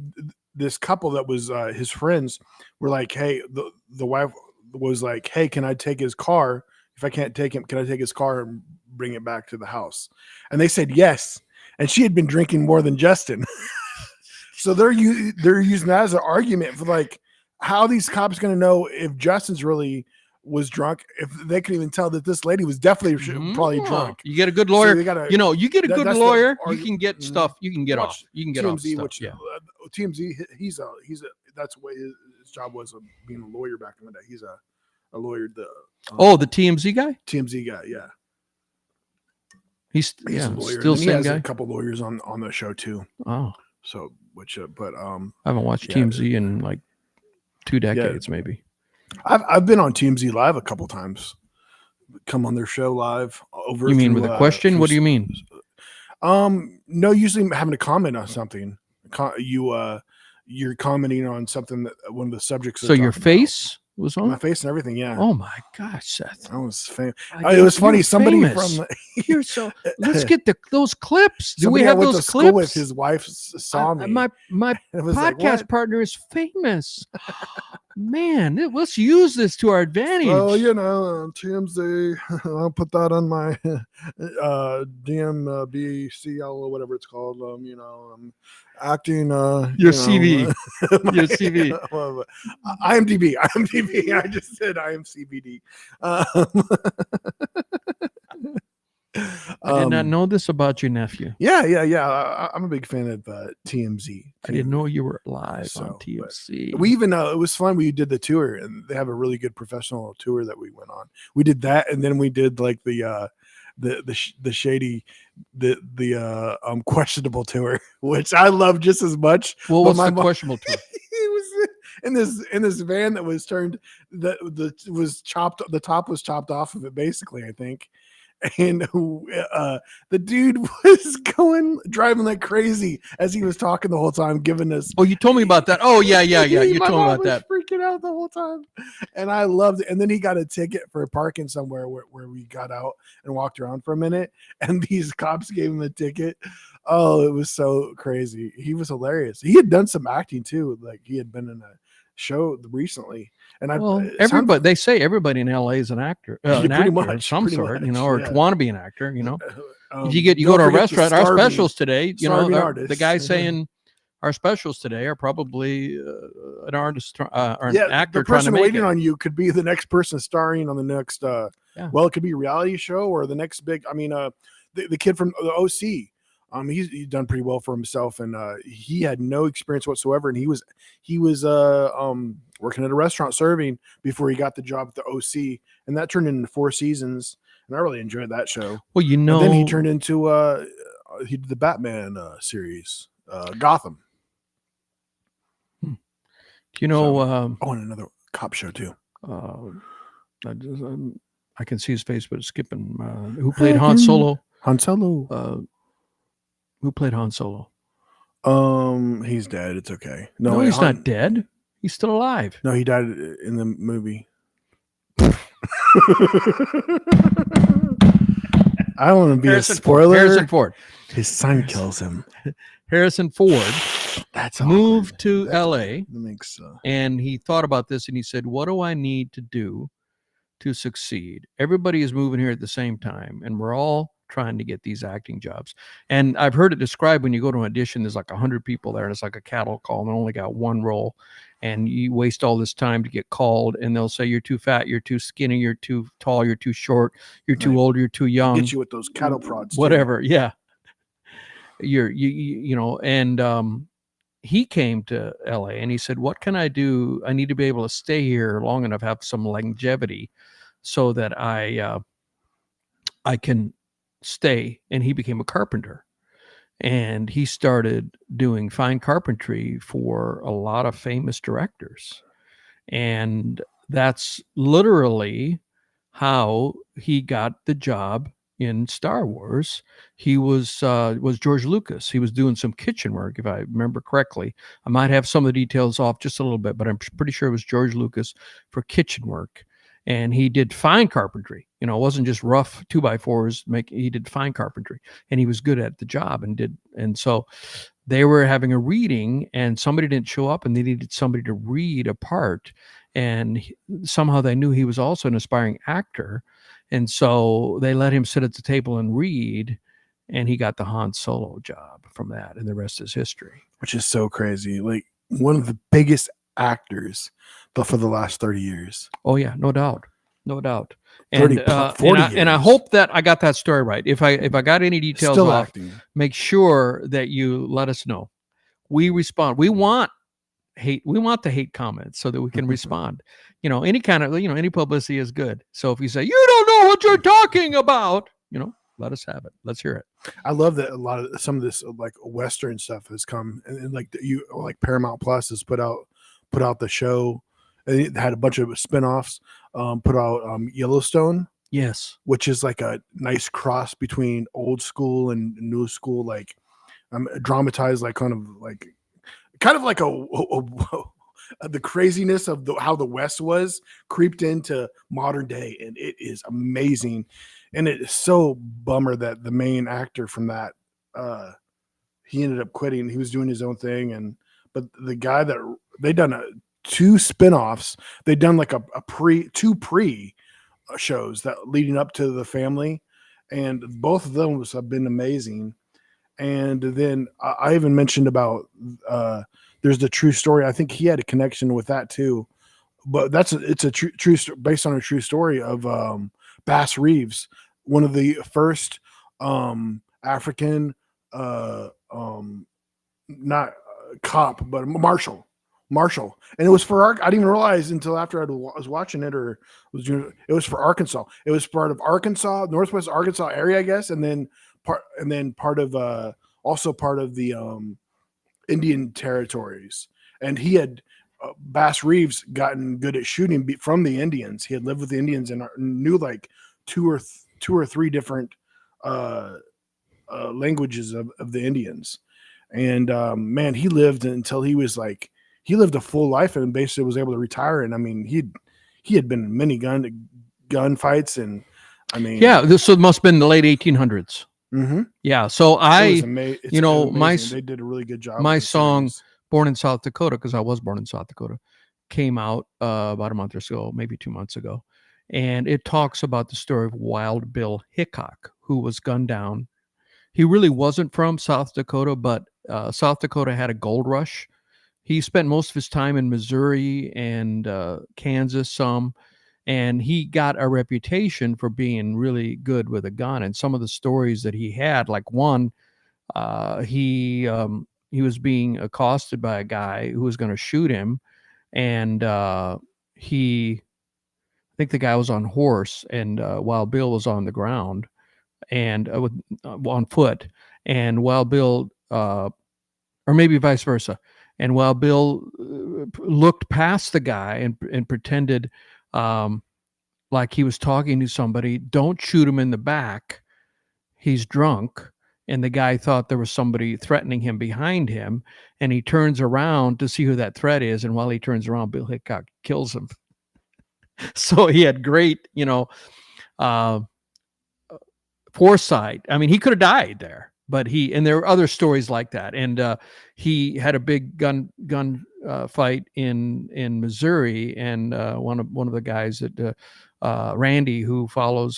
this couple that was his friends were like, "Hey," the wife was like, "Hey, can I take his car? If I can't take him, can I take his car and bring it back to the house?" And they said yes. And she had been drinking more than Justin, so they're using that as an argument for like how these cops going to know if Justin's really was drunk, if they could even tell that this lady was definitely probably drunk. You get a good lawyer. So you get a good lawyer. You can get stuff. You can get off. You can get TMZ, off stuff. TMZ. He's that's what his job was, of being a lawyer back in the day. He's a lawyer. The TMZ guy. TMZ guy. Yeah. He's a lawyer. Still same same guy. guy. A couple lawyers on the show too. Oh. So I haven't watched TMZ in like 2 decades, maybe. I've been on TMZ Live a couple times. Come on their show live. You mean with a question? What do you mean? No, usually I'm having to comment on something. You're commenting on something that one of the subjects. So your face? was on? My face and everything. Yeah. Oh my gosh, Seth! I was famous. I It was you're funny. Somebody famous. from You're so. Let's get those clips. Do somebody we I have went those to school with, clips? his wife saw me. My It was like, podcast what? partner is famous. Man, let's use this to our advantage. Well, TMZ. I'll put that on my DMBCL or whatever it's called. Acting. Your CV. Your CV. IMDb. I just said IMCBD. I did not know this about your nephew. Yeah. I'm a big fan of TMZ. I didn't know you were live on TMZ. We even it was fun. We did the tour, and they have a really good professional tour that we went on. We did that, and then we did like the shady, questionable tour, which I love just as much. Well, what's the questionable tour? He was in this van that was turned was chopped. The top was chopped off of it, basically, I think. And the dude was driving like crazy as he was talking the whole time, giving us. Oh, you told me about that. Oh, yeah. You told me about that. Freaking out the whole time, and I loved it. And then he got a ticket for parking somewhere where we got out and walked around for a minute, and these cops gave him a ticket. Oh, it was so crazy. He was hilarious. He had done some acting too, like he had been in a show recently. And everybody, they say everybody in LA is an actor, an actor of some sort, or want to be an actor, If you go to a restaurant, our specials today, the guy saying our specials today are probably an artist or an actor. The person trying to waiting on you could be the next person starring on the next, well, it could be a reality show or the next big, the kid from the OC. He's done pretty well for himself, and he had no experience whatsoever, and he was working at a restaurant serving before he got the job at the OC, and that turned into 4 seasons, and I really enjoyed that show. Well, and then he turned into he did the Batman series, Gotham. Do you know? And another cop show too. I can see his face, but it's skipping. Who played Han Solo? Who played Han Solo? He's dead. It's okay. No, he's not dead. He's still alive. No, he died in the movie. I don't want to be a spoiler. Harrison Ford. His son kills him. Harrison Ford moved to LA. That makes and he thought about this and he said, what do I need to do to succeed? Everybody is moving here at the same time, and we're all trying to get these acting jobs. And I've heard it described when you go to an audition, there's like 100 people there, and it's like a cattle call, and they only got one role, and you waste all this time to get called, and they'll say you're too fat, you're too skinny, you're too tall, you're too short, you're too old, you're too young. Get you with those cattle prods. Whatever, yeah. And he came to LA and he said, what can I do? I need to be able to stay here long enough, have some longevity, so that I can stay. And he became a carpenter, and he started doing fine carpentry for a lot of famous directors. And that's literally how he got the job in Star Wars. He was George Lucas. He was doing some kitchen work, if I remember correctly. I might have some of the details off just a little bit, but I'm pretty sure it was George Lucas for kitchen work. And he did fine carpentry. It wasn't just rough 2x4s. He did fine carpentry, and he was good at the job and so they were having a reading, and somebody didn't show up, and they needed somebody to read a part. And somehow they knew he was also an aspiring actor. And so they let him sit at the table and read, and he got the Han Solo job from that, and the rest is history. Which is so crazy. Like one of the biggest actors for the last 30 years. Oh yeah, no doubt. And 40 years. And I hope that I got that story right. If I got any details Still off, acting. Make sure that you let us know. We respond. We want the hate comments so that we can respond. Any kind of, any publicity is good. So if you say, you don't know what you're talking about, let us have it. Let's hear it. I love that some of this like Western stuff has come, and like Paramount Plus has put out the show. It had a bunch of spinoffs, put out Yellowstone. Yes. Which is like a nice cross between old school and new school, like dramatized, like kind of like a the craziness of how the West was creeped into modern day, and it is amazing. And it is so bummer that the main actor from that he ended up quitting. He was doing his own thing, but the guy that they done two spinoffs, they done like two pre shows that leading up to the family, and both of them have been amazing. And then I even mentioned about there's the true story. I think he had a connection with that too, but it's a true based on a true story of Bass Reeves, one of the first African not cop but marshal, and it was for I didn't even realize until after I was watching it or was doing it was for Arkansas. It was part of Arkansas, Northwest Arkansas area, I guess, and then part of also part of the Indian territories. And he had Bass Reeves gotten good at shooting from the Indians. He had lived with the Indians and knew like two or three different languages of the Indians. And man, he lived until he lived a full life and basically was able to retire. And I mean, he had been in many gun fights, and I mean, yeah, this must have been the late 1800s. Mm-hmm. Yeah, so they did a really good job. My song "Born in South Dakota," because I was born in South Dakota, came out about a month or so, maybe 2 months ago, and it talks about the story of Wild Bill Hickok, who was gunned down. He really wasn't from South Dakota, but South Dakota had a gold rush. He spent most of his time in Missouri and Kansas some. And he got a reputation for being really good with a gun. And some of the stories that he had, like one, he was being accosted by a guy who was going to shoot him, and I think the guy was on horse, and Wild Bill was on the ground and on foot, and Wild Bill, or maybe vice versa, and Wild Bill looked past the guy and pretended. Like he was talking to somebody. Don't shoot him in the back. He's drunk. And the guy thought there was somebody threatening him behind him. And he turns around to see who that threat is. And while he turns around, Bill Hickok kills him. So he had great, foresight. I mean, he could have died there, but and there are other stories like that. And he had a big gun fight in Missouri, and one of the guys that Randy, who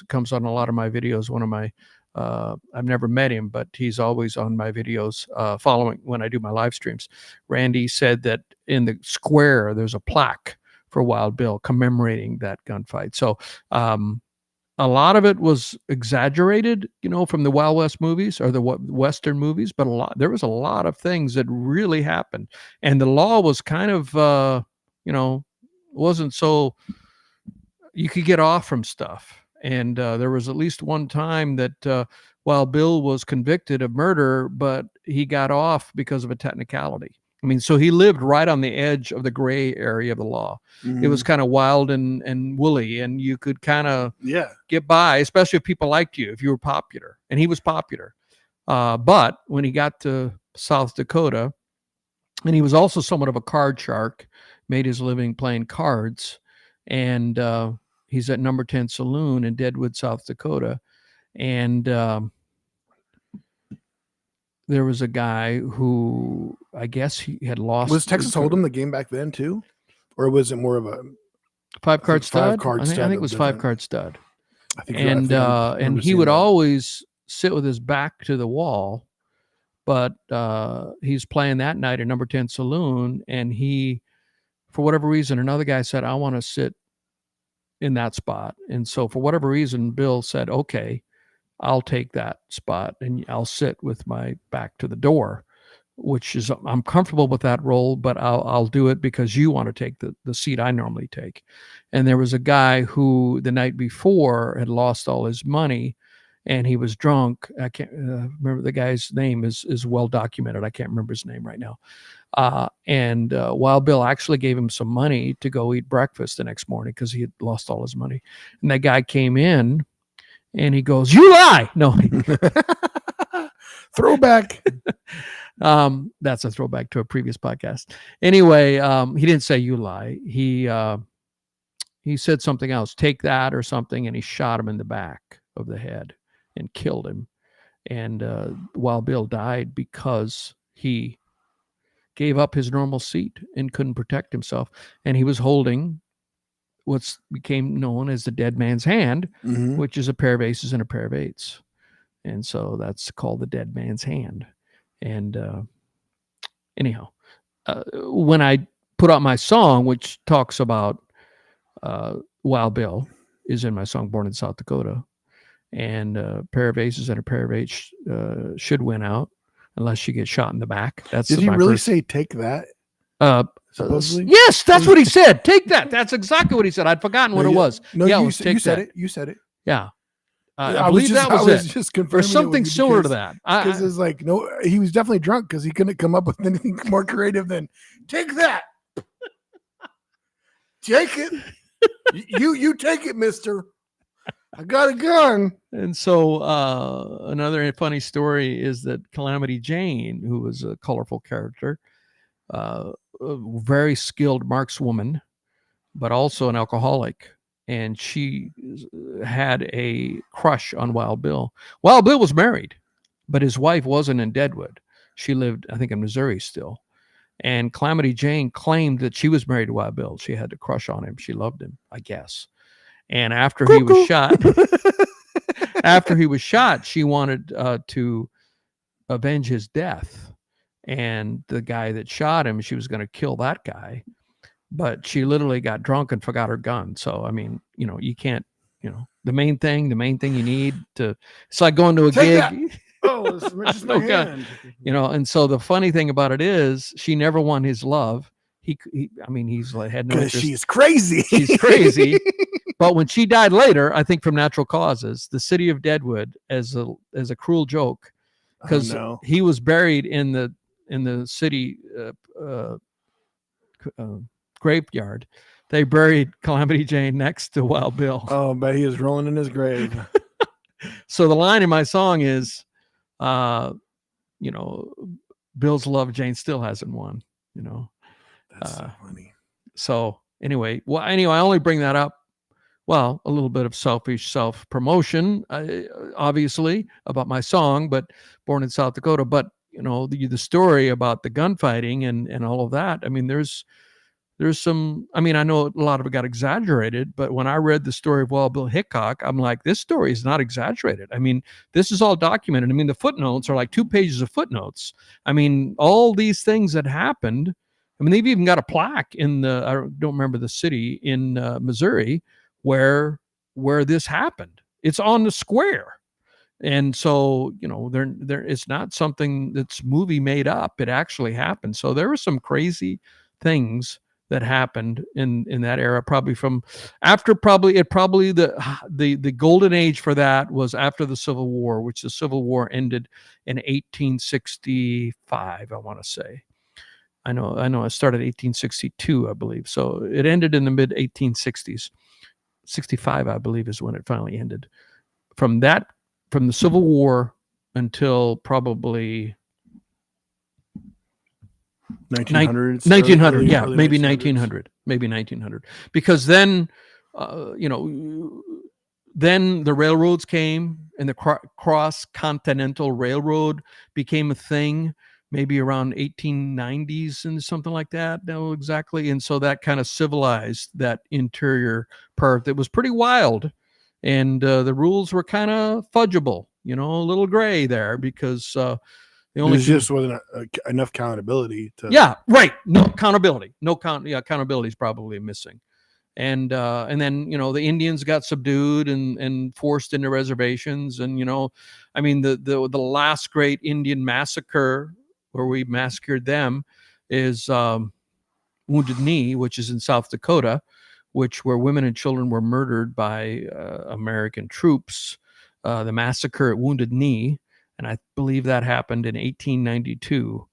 comes on a lot of my videos. One of my I've never met him, but he's always on my videos following when I do my live streams. Randy said that in the square there's a plaque for Wild Bill commemorating that gunfight. So a lot of it was exaggerated, from the Wild West movies or the Western movies, but there was a lot of things that really happened. And the law was kind of, wasn't so, you could get off from stuff. And there was at least one time that Wild Bill was convicted of murder, but he got off because of a technicality. I mean, so he lived right on the edge of the gray area of the law. Mm-hmm. It was kind of wild and woolly, and you could kind of get by, especially if people liked you, if you were popular. And he was popular. But when he got to South Dakota, and he was also somewhat of a card shark, made his living playing cards, and he's at Number 10 Saloon in Deadwood, South Dakota. And there was a guy who I guess he had lost. Was Texas Hold'em the game back then too? Or was it more of a five-card stud? I think it was five-card stud. And he would always sit with his back to the wall, but he's playing that night at Number 10 Saloon, and for whatever reason, another guy said, I want to sit in that spot. And so for whatever reason, Bill said, okay, I'll take that spot and I'll sit with my back to the door, which is, I'm comfortable with that role, but I'll do it because you want to take the seat I normally take. And there was a guy who the night before had lost all his money and he was drunk. I can't remember the guy's name is well documented. I can't remember his name right now. And Wild Bill actually gave him some money to go eat breakfast the next morning because he had lost all his money. And that guy came in and he goes, "You lie!" No, throwback. That's a throwback to a previous podcast. Anyway, he didn't say you lie. He said something else, take that or something, and he shot him in the back of the head and killed him. And Wild Bill died because he gave up his normal seat and couldn't protect himself. And he was holding what became known as the dead man's hand, which is a pair of aces and a pair of eights. And so that's called the dead man's hand. And anyhow, when I put out my song, which talks about Wild Bill, is in my song Born in South Dakota, and a pair of aces and a pair of eights should win out unless you get shot in the back. Did he really say take that? Supposedly? Yes, that's what he said. Take that. That's exactly what he said. I'd forgotten what it was. No, yeah, you said it. You said it. Yeah. I believe that was it. Just confirming or something similar to that. Because it's like, no, he was definitely drunk because he couldn't come up with anything more creative than take that. Take it. You take it, mister. I got a gun. And so another funny story is that Calamity Jane, who was a colorful character, a very skilled markswoman, but also an alcoholic. And she had a crush on Wild Bill. Wild Bill was married, but his wife wasn't in Deadwood. She lived, I think, in Missouri still. And Calamity Jane claimed that she was married to Wild Bill. She had a crush on him. She loved him, I guess. And after he was shot, she wanted to avenge his death. And the guy that shot him, she was going to kill that guy. But she literally got drunk and forgot her gun. So, I mean, you can't, the main thing you need to, it's like going to a gig. That. Oh, it's just my hand. And so the funny thing about it is she never won his love. He's like, had no interest. She's crazy. She's crazy. But when she died later, I think from natural causes, the city of Deadwood, as a cruel joke, because he was buried in the city graveyard, they buried Calamity Jane next to Wild Bill. Oh, but he is rolling in his grave. So the line in my song is, Bill's love, Jane still hasn't won. That's so funny. So anyway, I only bring that up. Well, a little bit of selfish self-promotion, obviously, about my song, but Born in South Dakota. But the story about the gunfighting and all of that. I mean, there's some. I mean, I know a lot of it got exaggerated, but when I read the story of Wild Bill Hickok, I'm like, this story is not exaggerated. I mean, this is all documented. I mean, the footnotes are like 2 pages of footnotes. I mean, all these things that happened. I mean, they've even got a plaque in I don't remember the city in Missouri where this happened. It's on the square. And so, there it's not something that's movie made up. It actually happened. So there were some crazy things that happened in that era, probably the golden age for that was after the Civil War, which the Civil War ended in 1865, I want to say. I know it started 1862, I believe. So it ended in the mid 1860s. 65, I believe, is when it finally ended. From the Civil War until probably 1900s. 1900, yeah, early maybe 1900s. 1900. Because then, then the railroads came, and the cross-continental railroad became a thing. Maybe around 1890s and something like that. No, exactly. And so that kind of civilized that interior part that was pretty wild. And the rules were kind of fudgeable, a little gray there because just wasn't enough accountability to. Yeah, right. No accountability. Accountability is probably missing. And then, the Indians got subdued and forced into reservations. And, the last great Indian massacre where we massacred them is Wounded Knee, which is in South Dakota, where women and children were murdered by American troops. The massacre at Wounded Knee, and I believe that happened in 1892.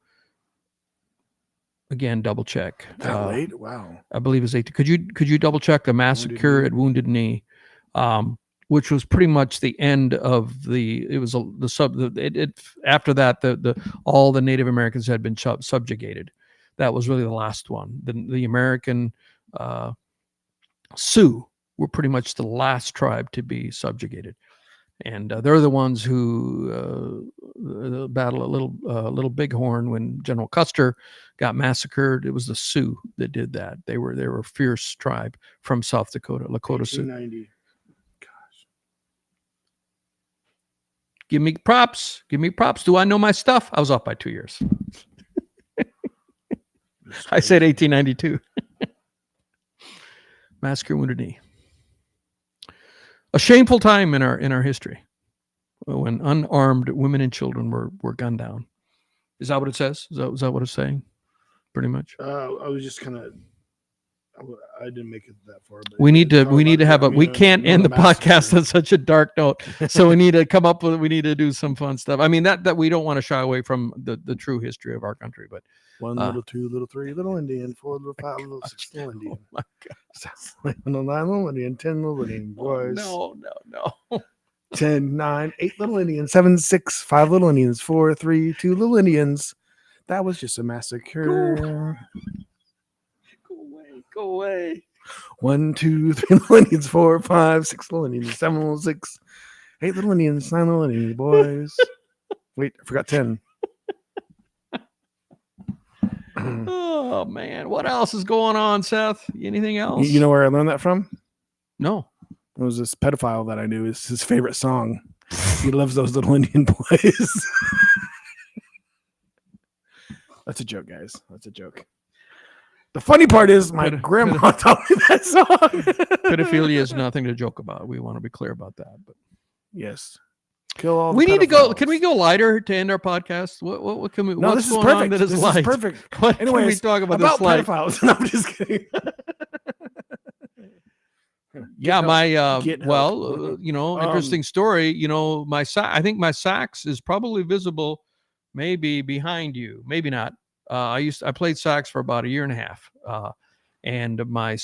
Again, double check. That late? Wow. I believe it's 18. Could you double check the massacre at Wounded Knee? which was pretty much the end of after that, all the Native Americans had been subjugated. That was really the last one. The American Sioux were pretty much the last tribe to be subjugated. And they're the ones who battled a little bighorn when General Custer got massacred. It was the Sioux that did that. They were a fierce tribe from South Dakota, Lakota Sioux. 1890. Gosh. Give me props. Give me props. Do I know my stuff? I was off by 2 years. I said 1892. Massacre Wounded Knee. A shameful time in our history when unarmed women and children were gunned down. Is that what it says? Is that what it's saying? Pretty much. I was just kind of. I didn't make it that far. But we need to have we can't end the podcast on such a dark note. So we need to do some fun stuff. I mean that we don't want to shy away from the true history of our country, but 1 little, 2 little, 3 little Indian, 4 little, 5 little, 6 little Indian. Oh my God. 7 little, 9 little Indian, 10 little Indian boys. No. 10, 9, 8 little Indians, 7, 6, 5 little Indians, 4, 3, 2 little Indians. That was just a massacre. Go away. 1, 2, 3 little Indians, 4, 5, 6 little Indians, 7 little 6, 8 little Indians, 9 little Indians, boys. Wait, I forgot 10. Oh man, what else is going on, Seth? Anything else? You know where I learned that from? No. It was this pedophile that I knew. It's his favorite song. He loves those little Indian boys. That's a joke, guys. That's a joke. The funny part is my grandma taught me that song. Pedophilia is nothing to joke about. We want to be clear about that. But yes. Kill all we need to go. pedophiles. Can we go lighter to end our podcast? What can we? No, what's this is going on perfect. that is This light? is perfect. What Anyways, can we talk about this light? pedophiles. No, I'm just kidding. Yeah, Get help. Interesting story. I think my sax is probably visible, maybe behind you, maybe not. I played sax for about a year and a half, and my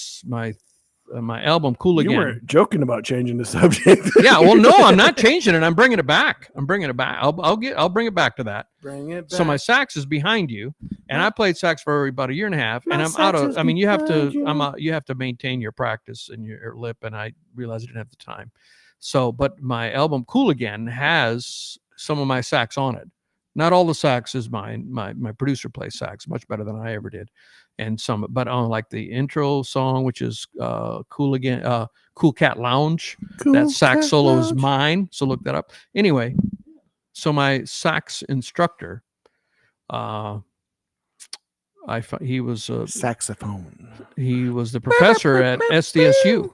album Cool Again. You were joking about changing the subject. Yeah, well, no, I'm not changing it. I'm bringing it back. I'll bring it back to that. Bring it back. So my sax is behind you, and I played sax for about a year and a half, and I'm out of. I mean, you have to maintain your practice and your lip, and I realized I didn't have the time. So, but my album Cool Again has some of my sax on it. Not all the sax is mine. My producer plays sax much better than I ever did, and but on like the intro song, which is Cool Again, Cool Cat Lounge. That sax solo is mine. So look that up. Anyway, so my sax instructor, he was a saxophone. He was the professor at SDSU,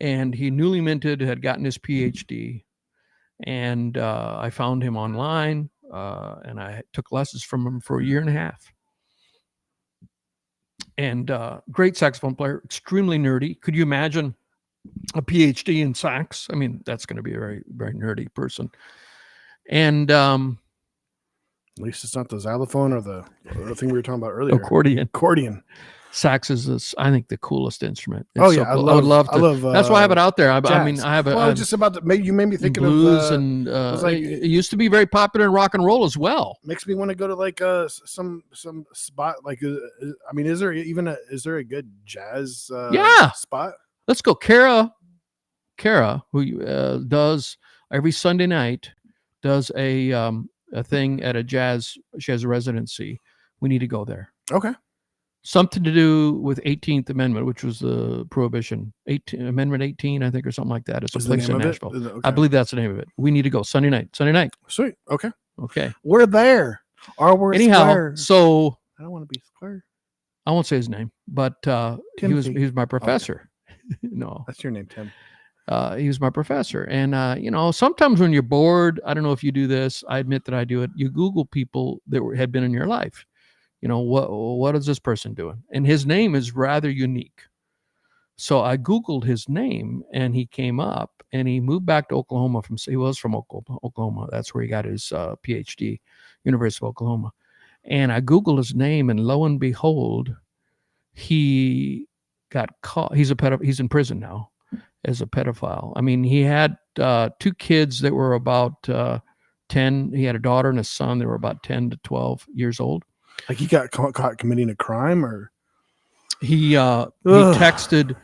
and he newly minted, had gotten his PhD. And I found him online, and I took lessons from him for a year and a half. And great saxophone player, extremely nerdy. Could you imagine a PhD in sax? I mean, that's going to be a very, very nerdy person. And at least it's not the xylophone or the thing we were talking about earlier. Accordion. Sax is, I think, the coolest instrument. It's yeah, cool. I would love to. That's why I have it out there. I mean, I have it. Well, just about you made me thinking blues of and it used to be very popular in rock and roll as well. Makes me want to go to like some spot. Like, I mean, is there a good jazz spot? Let's go. Kara, who does every Sunday night, does a thing at a jazz. She has a residency. We need to go there. Okay. Something to do with 18th Amendment, which was the prohibition. Amendment 18, I think, or something like that. It's a place in Nashville. Okay. I believe that's the name of it. We need to go Sunday night. Sweet. Okay. We're there. Anyhow, square. So I don't want to be square. I won't say his name, but he was my professor. Okay. No, that's your name, Tim. He was my professor, and sometimes when you're bored, I don't know if you do this. I admit that I do it. You Google people that had been in your life. What is this person doing? And his name is rather unique. So I Googled his name, and he came up, and he moved back to Oklahoma. He was from Oklahoma. That's where he got his PhD, University of Oklahoma. And I Googled his name, and lo and behold, he got caught. He's in prison now as a pedophile. I mean, he had 2 kids that were about 10. He had a daughter and a son. They were about 10 to 12 years old. Like he got caught committing a crime, or he texted.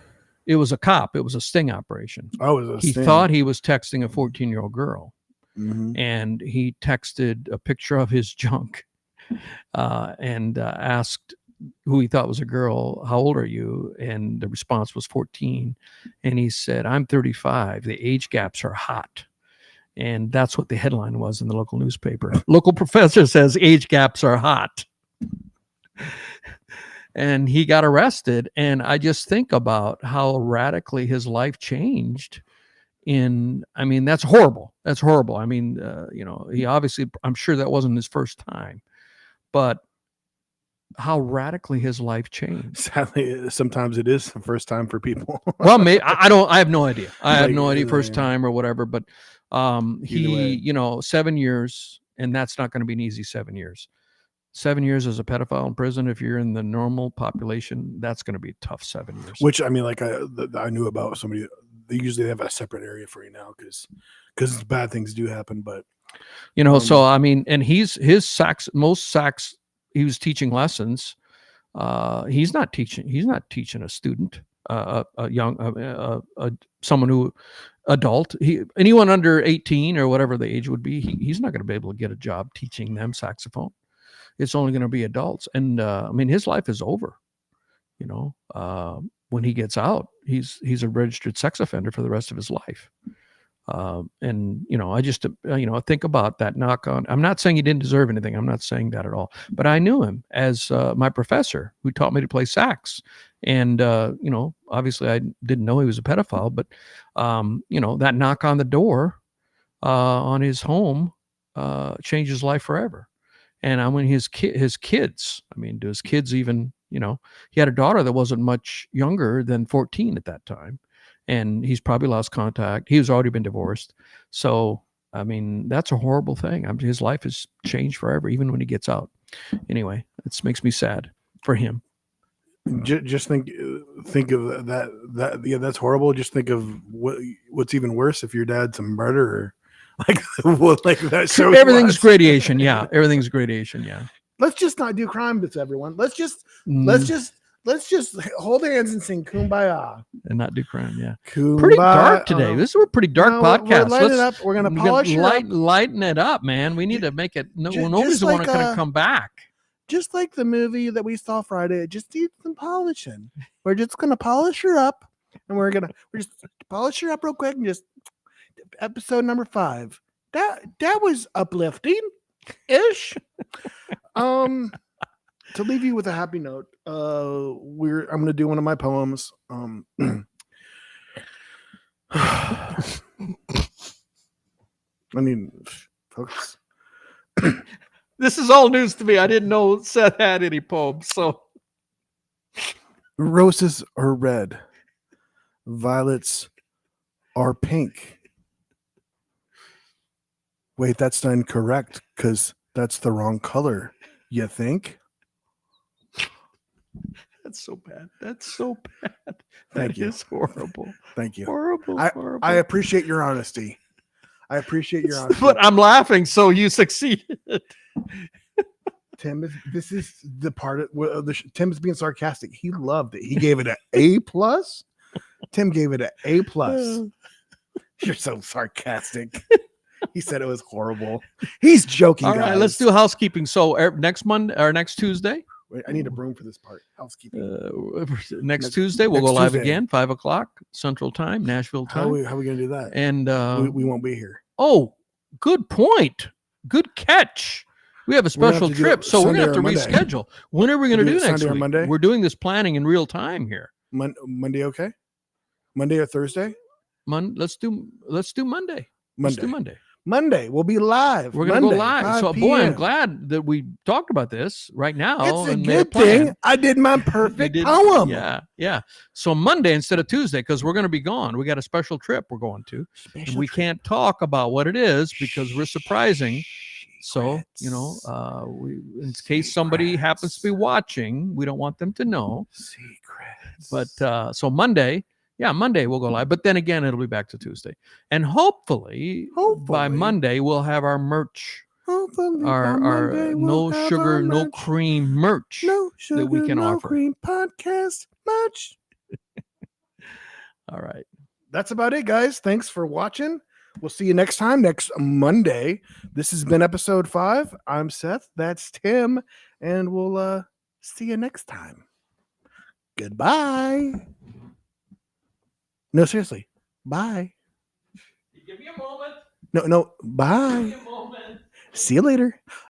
It was a cop. It was a sting operation. Oh, it was a he sting. thought he was texting a 14-year-old girl, Mhm. and he texted a picture of his junk and asked who he thought was a girl, "How old are you?" And the response was 14. And he said, "I'm 35. The age gaps are hot." And that's what the headline was in the local newspaper. Local professor says age gaps are hot. And he got arrested. And I just think about how radically his life changed. I mean, that's horrible. That's horrible. I mean, he obviously, I'm sure that wasn't his first time, but how radically his life changed. Sadly, sometimes it is the first time for people. Well, I have no idea. I have no idea first time or whatever, but he, 7 years, and that's not going to be an easy 7 years. 7 years as a pedophile in prison, if you're in the normal population, that's going to be a tough 7 years. Which, I mean, like I knew about somebody, they usually have a separate area for you now because bad things do happen. But so I mean, and most sax, he was teaching lessons. He's not teaching a student, someone who adult. Anyone under 18 or whatever the age would be, he's not going to be able to get a job teaching them saxophone. It's only going to be adults. And I mean, his life is over. When he gets out, he's a registered sex offender for the rest of his life. And I just think about that knock on. I'm not saying he didn't deserve anything. I'm not saying that at all. But I knew him as my professor who taught me to play sax. And obviously I didn't know he was a pedophile, but that knock on the door on his home changed his life forever. And I mean, his kids. I mean, do his kids even? He had a daughter that wasn't much younger than 14 at that time. And he's probably lost contact. He's already been divorced. So, I mean, that's a horrible thing. I mean, his life has changed forever, even when he gets out. Anyway, it makes me sad for him. Just think of that. Yeah, that's horrible. Just think of what's even worse if your dad's a murderer. Like that. So everything's gradation. Yeah, everything's gradation. Yeah. Let's just not do crime bits, everyone. Let's just hold hands and sing Kumbaya and not do crime. Yeah, Kumbaya. Pretty dark today. This is a pretty dark podcast. We're gonna polish it up. Lighten it up, man. We need to make it. Nobody's want to kind of come back. Just like the movie that we saw Friday, it just needs some polishing. We're just gonna polish her up, and we're just polish her up real quick, and just episode number 5. That was uplifting ish. To leave you with a happy note, I'm gonna do one of my poems. I mean, folks, this is all news to me. I didn't know Seth had any poems. So, roses are red, violets are pink. Wait, that's not incorrect because that's the wrong color. You think? That's so bad. That's so bad. Thank you. Is horrible. Thank you. Horrible. I appreciate your honesty. But I'm laughing, so you succeeded. Tim, this is the part of Tim is being sarcastic. He loved it. He gave it an A+. Tim gave it an A+. You're so sarcastic. He said it was horrible. He's joking. All right, guys. let's do housekeeping. So next Monday or next Tuesday. Wait, I need a broom for this part. Housekeeping. Next Tuesday we'll go live again, 5:00 Central Time, Nashville time. How are we gonna do that? And we won't be here. Oh, good point. Good catch. We have a special trip, so we're gonna have to reschedule. When are we gonna do next week? Monday? We're doing this planning in real time here. Monday, okay? Monday or Thursday? Let's do Monday. Let's do Monday. Monday, we'll be live. We're going to go live. So, boy, I'm glad that we talked about this right now. It's a good thing I did my perfect poem. Yeah. So Monday instead of Tuesday, because we're going to be gone. We got a special trip we're going to. And we can't talk about what it is because we're surprising. So, in case somebody happens to be watching, we don't want them to know. Secrets. But so Monday Yeah, Monday we'll go live, but then again it'll be back to Tuesday, and hopefully by Hopefully. Monday we'll have our merch, Hopefully our by Monday we'll no have sugar, our no merch. cream merch No sugar, that we can no offer. cream podcast merch. All right. That's about it, guys. Thanks for watching. We'll see you next time, next Monday. This has been episode 5. I'm Seth. That's Tim. And we'll see you next time. Goodbye. No, seriously. Bye. Give me a moment. No, bye. Give me a moment. See you later.